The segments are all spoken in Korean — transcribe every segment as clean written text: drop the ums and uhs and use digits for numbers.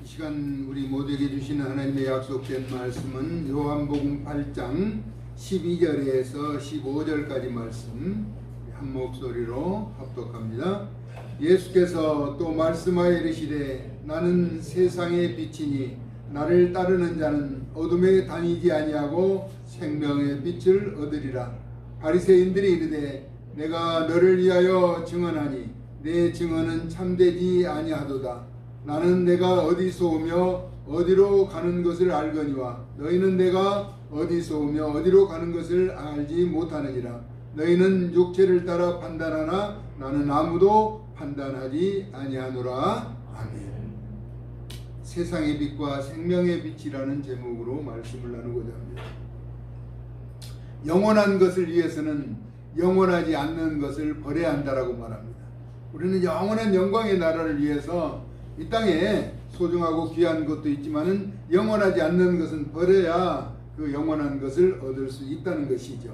시간 우리 모두에게 주시는 하나님의 약속된 말씀은 요한복음 8장 12절에서 15절까지 말씀 한 목소리로 합독합니다. 예수께서 또 말씀하여 이르시되 나는 세상의 빛이니 나를 따르는 자는 어둠에 다니지 아니하고 생명의 빛을 얻으리라. 바리새인들이 이르되 내가 너를 위하여 증언하니 내 증언은 참되지 아니하도다. 나는 내가 어디서 오며 어디로 가는 것을 알거니와 너희는 내가 어디서 오며 어디로 가는 것을 알지 못하느니라. 너희는 육체를 따라 판단하나 나는 아무도 판단하지 아니하노라. 아멘. 세상의 빛과 생명의 빛이라는 제목으로 말씀을 나누고자 합니다. 영원한 것을 위해서는 영원하지 않는 것을 버려야 한다라고 말합니다. 우리는 영원한 영광의 나라를 위해서 이 땅에 소중하고 귀한 것도 있지만은 영원하지 않는 것은 버려야 그 영원한 것을 얻을 수 있다는 것이죠.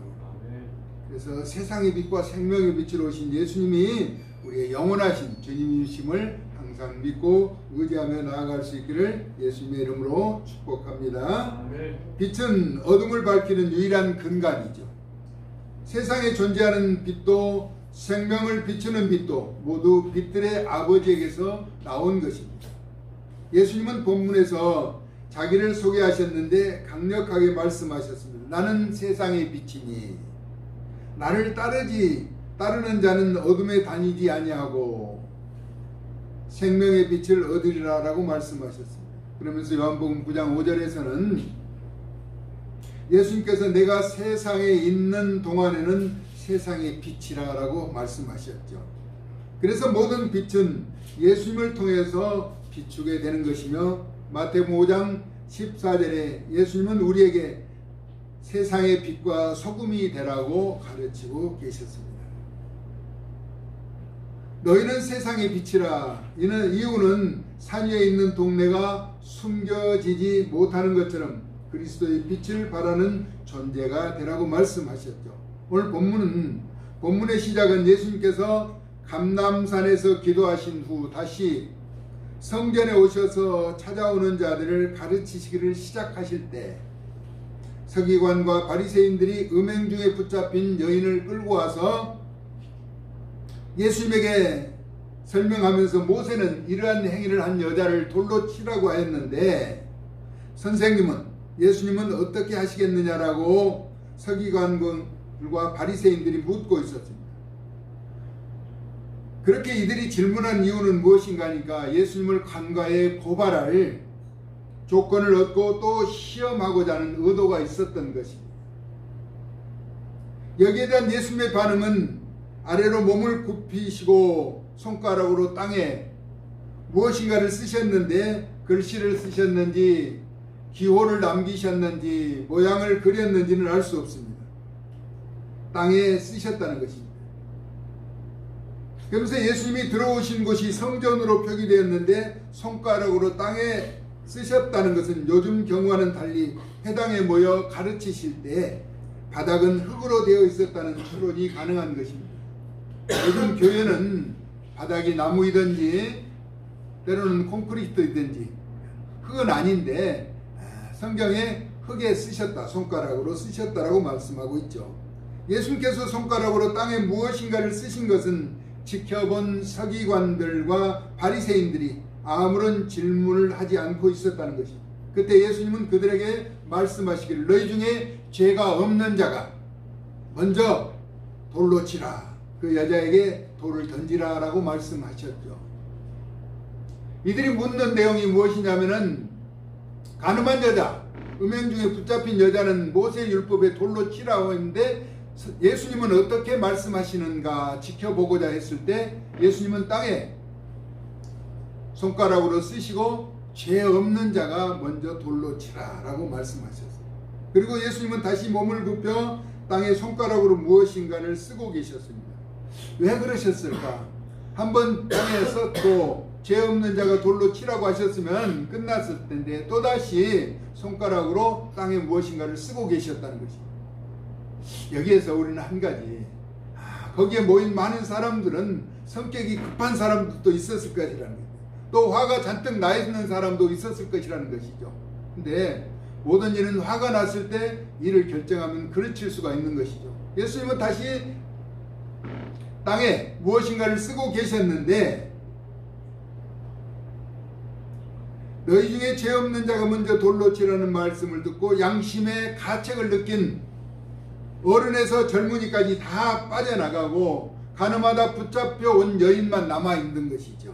그래서 세상의 빛과 생명의 빛으로 오신 예수님이 우리의 영원하신 주님이심을 항상 믿고 의지하며 나아갈 수 있기를 예수님의 이름으로 축복합니다. 빛은 어둠을 밝히는 유일한 근간이죠. 세상에 존재하는 빛도 생명을 비추는 빛도 모두 빛들의 아버지에게서 나온 것입니다. 예수님은 본문에서 자기를 소개하셨는데 강력하게 말씀하셨습니다. 나는 세상의 빛이니 나를 따르는 자는 어둠에 다니지 아니하고 생명의 빛을 얻으리라 라고 말씀하셨습니다. 그러면서 요한복음 9장 5절에서는 예수님께서 내가 세상에 있는 동안에는 세상의 빛이라 라고 말씀하셨죠. 그래서 모든 빛은 예수님을 통해서 비추게 되는 것이며 마태복음 5장 14절에 예수님은 우리에게 세상의 빛과 소금이 되라고 가르치고 계셨습니다. 너희는 세상의 빛이라. 이유는 산 위에 있는 동네가 숨겨지지 못하는 것처럼 그리스도의 빛을 발하는 존재가 되라고 말씀하셨죠. 오늘 본문의 시작은 예수님께서 감람산에서 기도하신 후 다시 성전에 오셔서 찾아오는 자들을 가르치시기를 시작하실 때 서기관과 바리새인들이 음행 중에 붙잡힌 여인을 끌고 와서 예수님에게 설명하면서 모세는 이러한 행위를 한 여자를 돌로 치라고 하였는데 예수님은 어떻게 하시겠느냐라고 서기관과 바리새인들이 묻고 있었습니다. 그렇게 이들이 질문한 이유는 무엇인가 하니까 예수님을 간과해 고발할 조건을 얻고 또 시험하고자 하는 의도가 있었던 것입니다. 여기에 대한 예수님의 반응은 아래로 몸을 굽히시고 손가락으로 땅에 무엇인가를 쓰셨는데 글씨를 쓰셨는지 기호를 남기셨는지 모양을 그렸는지는 알 수 없습니다. 땅에 쓰셨다는 것입니다. 그러면서 예수님이 들어오신 곳이 성전으로 표기되었는데 손가락으로 땅에 쓰셨다는 것은 요즘 경우와는 달리 회당에 모여 가르치실 때 바닥은 흙으로 되어 있었다는 추론이 가능한 것입니다. 요즘 교회는 바닥이 나무이든지 때로는 콘크리트이든지 흙은 아닌데 성경에 흙에 쓰셨다, 손가락으로 쓰셨다라고 말씀하고 있죠. 예수님께서 손가락으로 땅에 무엇인가를 쓰신 것은 지켜본 서기관들과 바리새인들이 아무런 질문을 하지 않고 있었다는 것입니다. 그때 예수님은 그들에게 말씀하시기를 너희 중에 죄가 없는 자가 먼저 돌로 치라. 그 여자에게 돌을 던지라 라고 말씀하셨죠. 이들이 묻는 내용이 무엇이냐면은 간음한 여자, 음행 중에 붙잡힌 여자는 모세 율법에 돌로 치라고 했는데 예수님은 어떻게 말씀하시는가 지켜보고자 했을 때 예수님은 땅에 손가락으로 쓰시고 죄 없는 자가 먼저 돌로 치라 라고 말씀하셨어요. 그리고 예수님은 다시 몸을 굽혀 땅에 손가락으로 무엇인가를 쓰고 계셨습니다. 왜 그러셨을까? 한번 땅에 썼고 죄 없는 자가 돌로 치라고 하셨으면 끝났을 텐데 또다시 손가락으로 땅에 무엇인가를 쓰고 계셨다는 것입니다. 여기에서 우리는 한 가지, 거기에 모인 많은 사람들은 성격이 급한 사람들도 있었을 것이라는 거예요. 또 화가 잔뜩 나 있는 사람도 있었을 것이라는 것이죠. 근데 모든 일은 화가 났을 때 일을 결정하면 그르칠 수가 있는 것이죠. 예수님은 다시 땅에 무엇인가를 쓰고 계셨는데 너희 중에 죄 없는 자가 먼저 돌로 치라는 말씀을 듣고 양심의 가책을 느낀 어른에서 젊은이까지 다 빠져나가고 가늠하다 붙잡혀 온 여인만 남아있는 것이죠.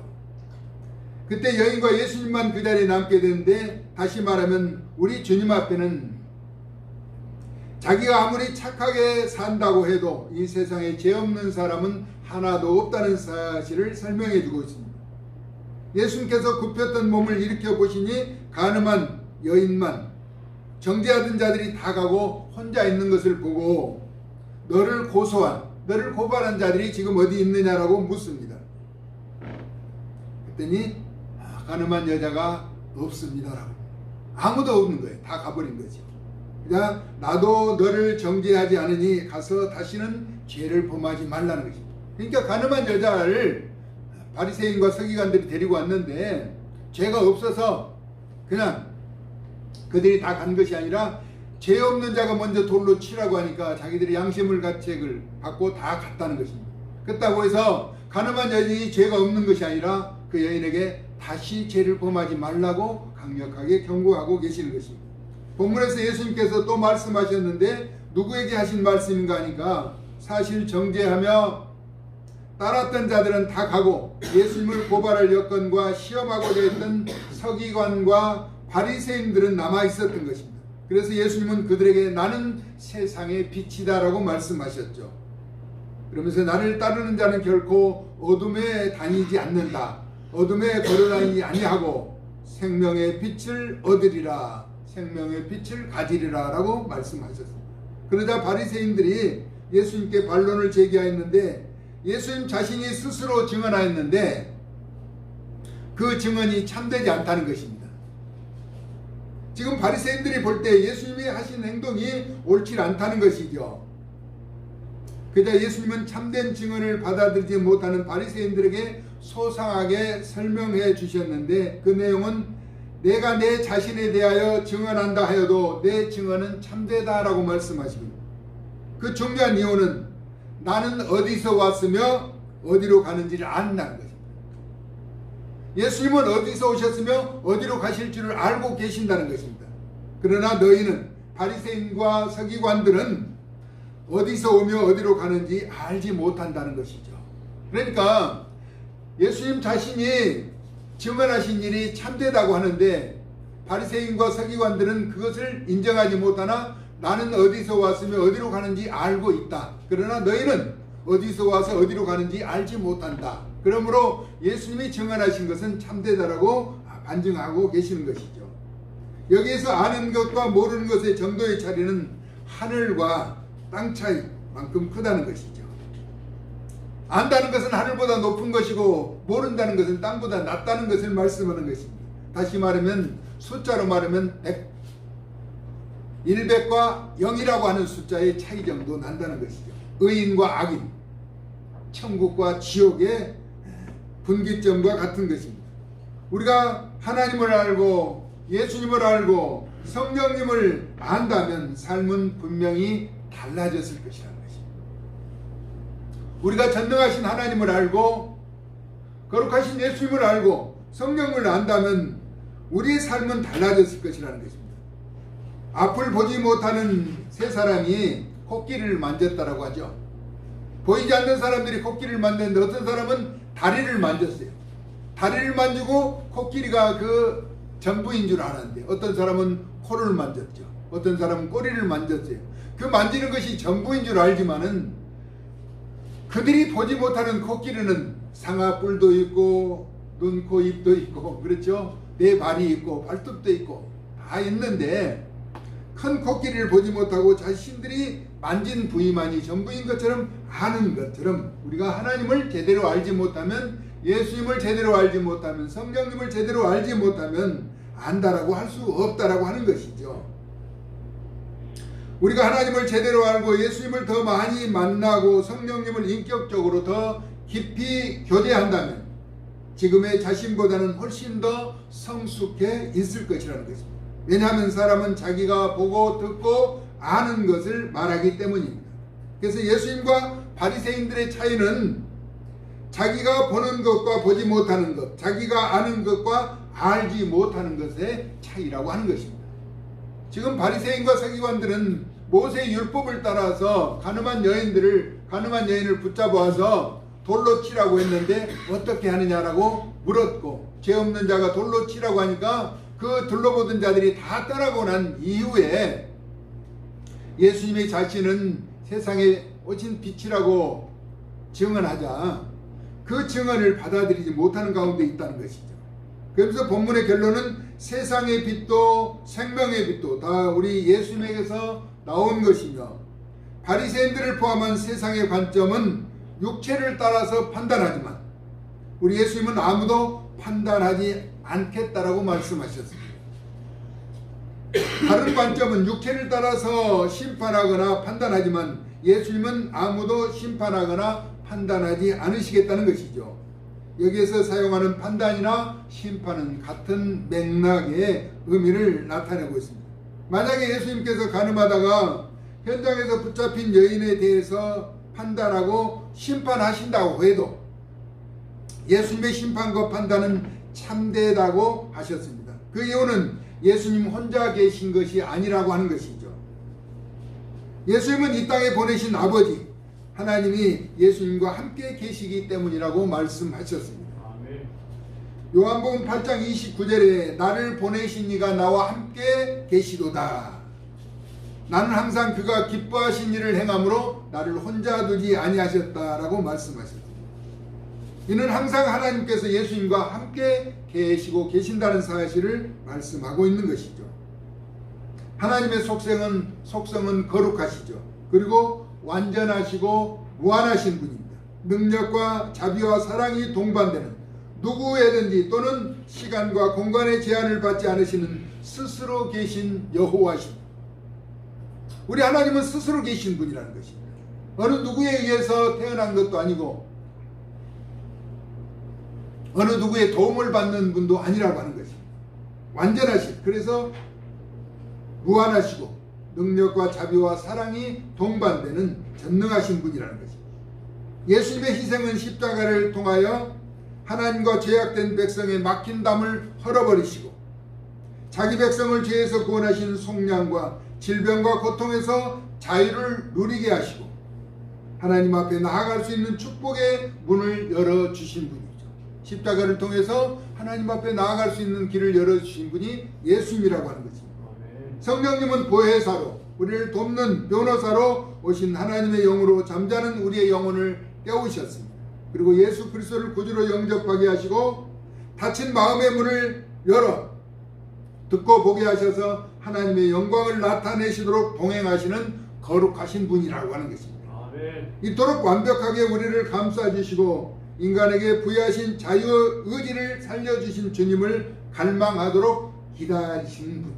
그때 여인과 예수님만 그 자리에 남게 되는데, 다시 말하면 우리 주님 앞에는 자기가 아무리 착하게 산다고 해도 이 세상에 죄 없는 사람은 하나도 없다는 사실을 설명해 주고 있습니다. 예수님께서 굽혔던 몸을 일으켜 보시니 가늠한 여인만, 정죄하던 자들이 다 가고 혼자 있는 것을 보고 너를 고발한 자들이 지금 어디 있느냐라고 묻습니다. 그랬더니 가늠한 여자가 없습니다라고. 아무도 없는 거예요. 다 가버린 거죠. 그냥 나도 너를 정죄하지 않으니 가서 다시는 죄를 범하지 말라는 것입니다. 그러니까 가늠한 여자를 바리새인과 서기관들이 데리고 왔는데 죄가 없어서 그냥 그들이 다 간 것이 아니라 죄 없는 자가 먼저 돌로 치라고 하니까 자기들이 양심을 가책을 받고 다 갔다는 것입니다. 그렇다고 해서 가늠한 여인이 죄가 없는 것이 아니라 그 여인에게 다시 죄를 범하지 말라고 강력하게 경고하고 계시는 것입니다. 본문에서 예수님께서 또 말씀하셨는데 누구에게 하신 말씀인가 하니까 사실 정죄하며 따랐던 자들은 다 가고 예수님을 고발할 여건과 시험하고자 했던 서기관과 바리새인들은 남아 있었던 것입니다. 그래서 예수님은 그들에게 나는 세상의 빛이다 라고 말씀하셨죠. 그러면서 나를 따르는 자는 결코 어둠에 다니지 않는다, 어둠에 걸어다니지 아니하고 생명의 빛을 얻으리라, 생명의 빛을 가지리라 라고 말씀하셨습니다. 그러자 바리새인들이 예수님께 반론을 제기하였는데 예수님 자신이 스스로 증언하였는데 그 증언이 참되지 않다는 것입니다. 지금 바리새인들이 볼 때 예수님이 하신 행동이 옳지 않다는 것이죠. 그러자 예수님은 참된 증언을 받아들이지 못하는 바리새인들에게 소상하게 설명해 주셨는데 그 내용은 내가 내 자신에 대하여 증언한다 하여도 내 증언은 참되다라고 말씀하십니다. 그 중요한 이유는 나는 어디서 왔으며 어디로 가는지를 안다는 것입니다. 예수님은 어디서 오셨으며 어디로 가실 줄을 알고 계신다는 것입니다. 그러나 너희는, 바리새인과 서기관들은 어디서 오며 어디로 가는지 알지 못한다는 것이죠. 그러니까 예수님 자신이 증언하신 일이 참되다고 하는데 바리새인과 서기관들은 그것을 인정하지 못하나 나는 어디서 왔으며 어디로 가는지 알고 있다. 그러나 너희는 어디서 와서 어디로 가는지 알지 못한다. 그러므로 예수님이 증언하신 것은 참되다라고 반증하고 계시는 것이죠. 여기에서 아는 것과 모르는 것의 정도의 차이는 하늘과 땅 차이만큼 크다는 것이죠. 안다는 것은 하늘보다 높은 것이고 모른다는 것은 땅보다 낮다는 것을 말씀하는 것입니다. 다시 말하면 숫자로 말하면 100, 100과 0이라고 하는 숫자의 차이 정도 난다는 것이죠. 의인과 악인, 천국과 지옥의 분기점과 같은 것입니다. 우리가 하나님을 알고 예수님을 알고 성령님을 안다면 삶은 분명히 달라졌을 것이라는 것입니다. 우리가 전능하신 하나님을 알고 거룩하신 예수님을 알고 성령을 안다면 우리의 삶은 달라졌을 것이라는 것입니다. 앞을 보지 못하는 세 사람이 코끼리를 만졌다라고 하죠. 보이지 않는 사람들이 코끼리를 만졌는데 어떤 사람은 다리를 만졌어요. 다리를 만지고 코끼리가 그 전부인 줄 알았는데 어떤 사람은 코를 만졌죠. 어떤 사람은 꼬리를 만졌어요. 그 만지는 것이 전부인 줄 알지만은 그들이 보지 못하는 코끼리는 상아 뿔도 있고 눈, 코, 입도 있고 그렇죠. 네 발이 있고 발톱도 있고 다 있는데 큰 코끼리를 보지 못하고 자신들이 만진 부위만이 전부인 것처럼 아는 것처럼 우리가 하나님을 제대로 알지 못하면, 예수님을 제대로 알지 못하면, 성령님을 제대로 알지 못하면 안다라고 할 수 없다라고 하는 것이죠. 우리가 하나님을 제대로 알고 예수님을 더 많이 만나고 성령님을 인격적으로 더 깊이 교제한다면 지금의 자신보다는 훨씬 더 성숙해 있을 것이라는 것입니다. 왜냐하면 사람은 자기가 보고 듣고 아는 것을 말하기 때문입니다. 그래서 예수님과 바리새인들의 차이는 자기가 보는 것과 보지 못하는 것, 자기가 아는 것과 알지 못하는 것의 차이라고 하는 것입니다. 지금 바리새인과 서기관들은 모세의 율법을 따라서 가늠한 여인을 붙잡아서 돌로 치라고 했는데 어떻게 하느냐라고 물었고, 죄 없는 자가 돌로 치라고 하니까 그 둘러보던 자들이 다 떠나고 난 이후에 예수님의 자신은 세상에 오신 빛이라고 증언하자 그 증언을 받아들이지 못하는 가운데 있다는 것이죠. 그래서 본문의 결론은 세상의 빛도 생명의 빛도 다 우리 예수님에게서 나온 것이며, 바리새인들을 포함한 세상의 관점은 육체를 따라서 판단하지만 우리 예수님은 아무도 판단하지 않겠다라고 말씀하셨습니다. 다른 관점은 육체를 따라서 심판하거나 판단하지만 예수님은 아무도 심판하거나 판단하지 않으시겠다는 것이죠. 여기에서 사용하는 판단이나 심판은 같은 맥락의 의미를 나타내고 있습니다. 만약에 예수님께서 가늠하다가 현장에서 붙잡힌 여인에 대해서 판단하고 심판하신다고 해도 예수님의 심판과 판단은 참되다고 하셨습니다. 그 이유는 예수님 혼자 계신 것이 아니라고 하는 것이죠. 예수님은 이 땅에 보내신 아버지 하나님이 예수님과 함께 계시기 때문이라고 말씀하셨습니다. 아멘. 요한복음 8장 29절에 나를 보내신 이가 나와 함께 계시도다. 나는 항상 그가 기뻐하신 일을 행함으로 나를 혼자 두지 아니하셨다라고 말씀하셨습니다. 이는 항상 하나님께서 예수님과 함께 계시고 계신다는 사실을 말씀하고 있는 것이죠. 하나님의 속성은 거룩하시죠. 그리고 완전하시고 무한하신 분입니다. 능력과 자비와 사랑이 동반되는 누구에든지 또는 시간과 공간의 제한을 받지 않으시는 스스로 계신 여호와십니다. 우리 하나님은 스스로 계신 분이라는 것입니다. 어느 누구에 의해서 태어난 것도 아니고 어느 누구의 도움을 받는 분도 아니라고 하는 것입니다. 완전하신, 그래서 무한하시고 능력과 자비와 사랑이 동반되는 전능하신 분이라는 것입니다. 예수님의 희생은 십자가를 통하여 하나님과 죄악된 백성의 막힌 담을 헐어버리시고 자기 백성을 죄에서 구원하신 속량과 질병과 고통에서 자유를 누리게 하시고 하나님 앞에 나아갈 수 있는 축복의 문을 열어주신 분이죠. 십자가를 통해서 하나님 앞에 나아갈 수 있는 길을 열어주신 분이 예수님이라고 하는 것입니다. 성령님은 보혜사로 우리를 돕는 변호사로 오신 하나님의 영으로 잠자는 우리의 영혼을 깨우셨습니다. 그리고 예수 그리스도를 구주로 영접하게 하시고 닫힌 마음의 문을 열어 듣고 보게 하셔서 하나님의 영광을 나타내시도록 동행하시는 거룩하신 분이라고 하는 것입니다. 아멘. 이토록 완벽하게 우리를 감싸주시고 인간에게 부여하신 자유의지를 살려주신 주님을 갈망하도록 기다리시는 분.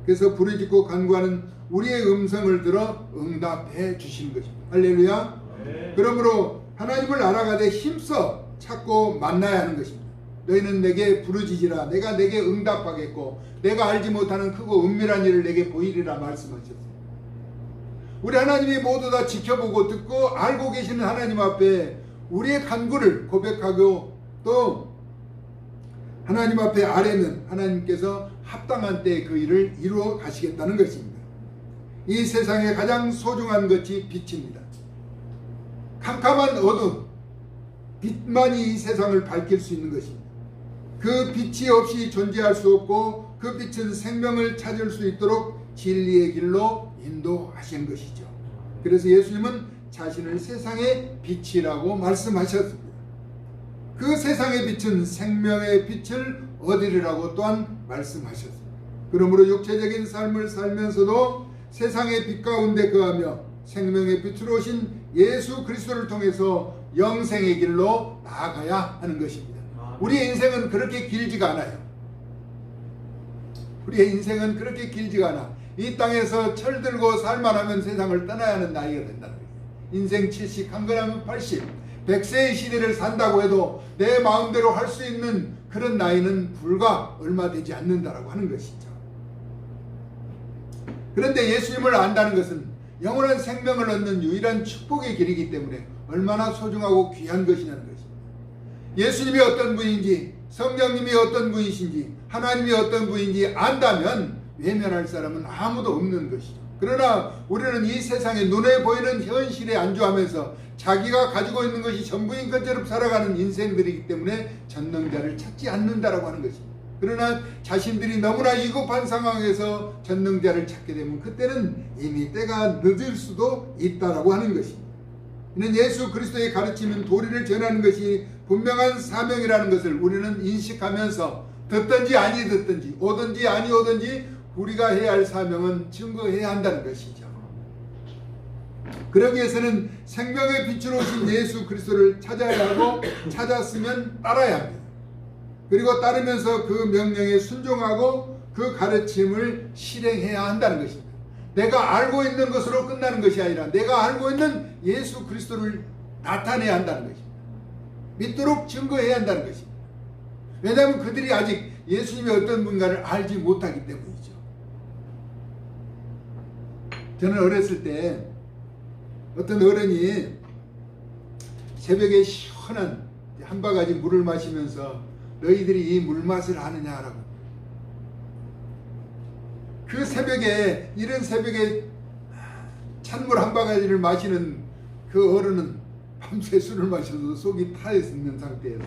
그래서 부르짖고 간구하는 우리의 음성을 들어 응답해 주시는 것입니다. 할렐루야. 네. 그러므로 하나님을 알아가되 힘써 찾고 만나야 하는 것입니다. 너희는 내게 부르짖으라. 내가 내게 응답하겠고 내가 알지 못하는 크고 은밀한 일을 내게 보이리라 말씀하셨습니다. 우리 하나님이 모두 다 지켜보고 듣고 알고 계시는 하나님 앞에 우리의 간구를 고백하고 또 하나님 앞에 아뢰면 하나님께서 합당한 때에 그 일을 이루어 가시겠다는 것입니다. 이 세상에 가장 소중한 것이 빛입니다. 캄캄한 어둠, 빛만이 이 세상을 밝힐 수 있는 것입니다. 그 빛이 없이 존재할 수 없고 그 빛은 생명을 찾을 수 있도록 진리의 길로 인도하신 것이죠. 그래서 예수님은 자신을 세상의 빛이라고 말씀하셨습니다. 그 세상의 빛은 생명의 빛을 얻으리라고 또한 말씀하셨습니다. 그러므로 육체적인 삶을 살면서도 세상의 빛 가운데 거하며 생명의 빛으로 오신 예수 그리스도를 통해서 영생의 길로 나아가야 하는 것입니다. 우리의 인생은 그렇게 길지가 않아요. 우리의 인생은 그렇게 길지가 않아. 이 땅에서 철들고 살만하면 세상을 떠나야 하는 나이가 된다는 거예요. 인생 70, 한건하면 80, 100세의 시대를 산다고 해도 내 마음대로 할 수 있는 그런 나이는 불과 얼마 되지 않는다라고 하는 것이죠. 그런데 예수님을 안다는 것은 영원한 생명을 얻는 유일한 축복의 길이기 때문에 얼마나 소중하고 귀한 것이냐는 것입니다. 예수님이 어떤 분인지, 성령님이 어떤 분이신지, 하나님이 어떤 분인지 안다면 외면할 사람은 아무도 없는 것이죠. 그러나 우리는 이 세상에 눈에 보이는 현실에 안주하면서 자기가 가지고 있는 것이 전부인 것처럼 살아가는 인생들이기 때문에 전능자를 찾지 않는다라고 하는 것입니다. 그러나 자신들이 너무나 위급한 상황에서 전능자를 찾게 되면 그때는 이미 때가 늦을 수도 있다라고 하는 것입니다. 이는 예수 그리스도의 가르침은 도리를 전하는 것이 분명한 사명이라는 것을 우리는 인식하면서 듣든지 아니 듣든지 오든지 아니 오든지 우리가 해야 할 사명은 증거해야 한다는 것이죠. 그러기 위해서는 생명의 빛으로 오신 예수 그리스도를 찾아야 하고 찾았으면 따라야 합니다. 그리고 따르면서 그 명령에 순종하고 그 가르침을 실행해야 한다는 것입니다. 내가 알고 있는 것으로 끝나는 것이 아니라 내가 알고 있는 예수 그리스도를 나타내야 한다는 것입니다. 믿도록 증거해야 한다는 것입니다. 왜냐하면 그들이 아직 예수님이 어떤 분가를 알지 못하기 때문이죠. 저는 어렸을 때 어떤 어른이 새벽에 시원한 한 바가지 물을 마시면서 너희들이 이 물맛을 아느냐라고. 그 새벽에, 이런 새벽에 찬물 한 바가지를 마시는 그 어른은 밤새 술을 마셔서 속이 타 있는 상태에서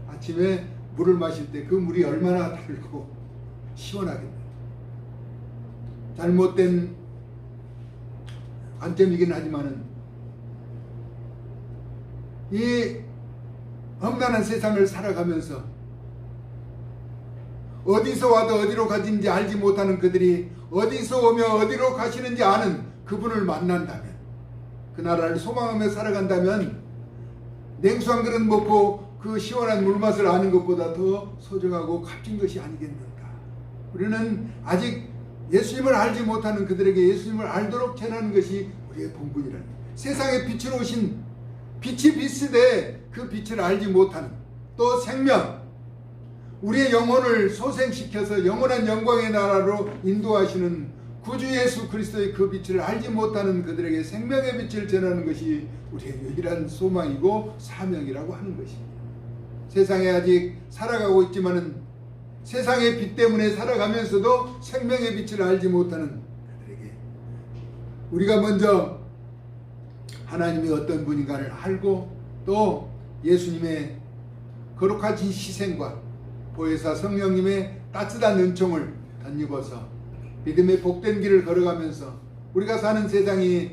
아침에 물을 마실 때 그 물이 얼마나 달고 시원하겠나요. 잘못된 관점이긴 하지만은 이 험난한 세상을 살아가면서 어디서 와도 어디로 가는지 알지 못하는 그들이 어디서 오며 어디로 가시는지 아는 그분을 만난다면, 그 나라를 소망하며 살아간다면 냉수 한 그릇 먹고 그 시원한 물맛을 아는 것보다 더 소중하고 값진 것이 아니겠는가. 우리는 아직 예수님을 알지 못하는 그들에게 예수님을 알도록 전하는 것이 우리의 본분이라는 거예요. 세상에 빛으로 오신 빛이 빛이되 그 빛을 알지 못하는, 또 생명, 우리의 영혼을 소생시켜서 영원한 영광의 나라로 인도하시는 구주 예수 그리스도의 그 빛을 알지 못하는 그들에게 생명의 빛을 전하는 것이 우리의 유일한 소망이고 사명이라고 하는 것입니다. 세상에 아직 살아가고 있지만은 세상의 빛 때문에 살아가면서도 생명의 빛을 알지 못하는 그들에게 우리가 먼저 하나님이 어떤 분인가를 알고 또 예수님의 거룩하신 희생과 보혜사 성령님의 따뜻한 은총을 덧입어서 믿음의 복된 길을 걸어가면서 우리가 사는 세상이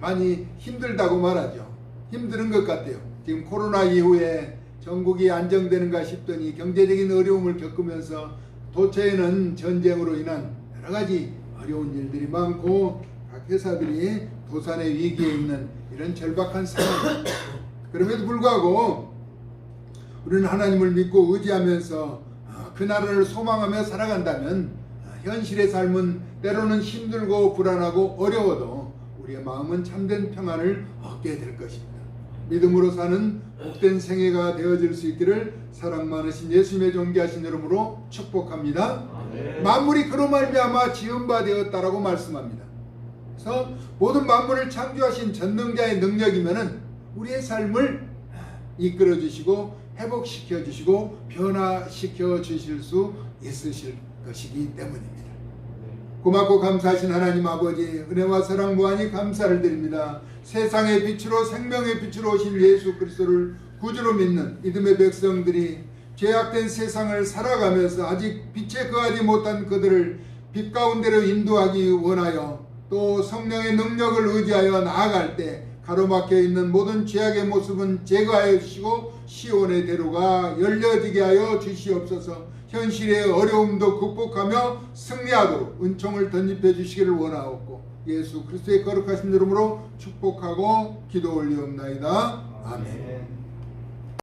많이 힘들다고 말하죠. 힘든 것 같아요. 지금 코로나 이후에 전국이 안정되는가 싶더니 경제적인 어려움을 겪으면서 도처에는 전쟁으로 인한 여러 가지 어려운 일들이 많고 각 회사들이 도산의 위기에 있는 이런 절박한 상황. 그럼에도 불구하고 우리는 하나님을 믿고 의지하면서 그 나라를 소망하며 살아간다면 현실의 삶은 때로는 힘들고 불안하고 어려워도 우리의 마음은 참된 평안을 얻게 될 것입니다. 믿음으로 사는 복된 생애가 되어질 수 있기를 사랑 많으신 예수님의 존귀하신 이름으로 축복합니다. 아멘. 만물이 그로 말미암아 지은 바 되었다라고 말씀합니다. 그래서 모든 만물을 창조하신 전능자의 능력이면은 우리의 삶을 이끌어 주시고 회복시켜 주시고 변화시켜 주실 수 있으실 것이기 때문입니다. 고맙고 감사하신 하나님 아버지, 은혜와 사랑 무한히 감사를 드립니다. 세상의 빛으로 생명의 빛으로 오신 예수 그리스도를 구주로 믿는 믿음의 백성들이 죄악된 세상을 살아가면서 아직 빛에 거하지 못한 그들을 빛 가운데로 인도하기 원하여 또 성령의 능력을 의지하여 나아갈 때 가로막혀 있는 모든 죄악의 모습은 제거하여 주시고 시온의 대로가 열려지게 하여 주시옵소서. 현실의 어려움도 극복하며 승리하도록 은총을 덧입혀 주시기를 원하옵고 예수 그리스도의 거룩하신 이름으로 축복하고 기도 올리옵나이다. 아멘.